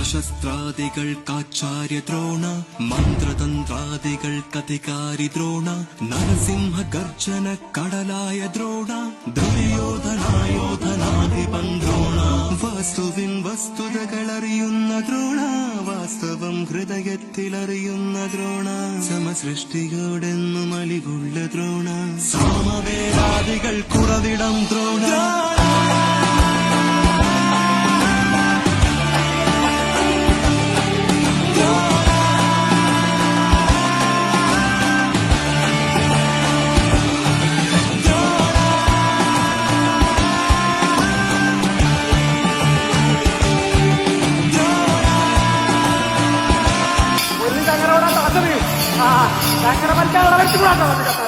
അസ്ത്രശസ്ത്രാദികൾക്കാചാര്യ ദ്രോണ മന്ത്രതന്ത്രാദികൾക്കധികാരി ദ്രോണ നരസിംഹ ഗർജന കടലായ ദ്രോണ ദുര്യോധനായോധനാധിപൻ ദ്രോണ വാസ്തുവിൻ വസ്തുതകളറിയുന്ന ദ്രോണ വാസ്തവം ഹൃദയത്തിലറിയുന്ന ദ്രോണ സമസൃഷ്ടിയോടെന്നും അലിവുള്ള ദ്രോണ സാമവേദാദികൾ കുറവിടം ദ്രോണ ചക്രവർത്തി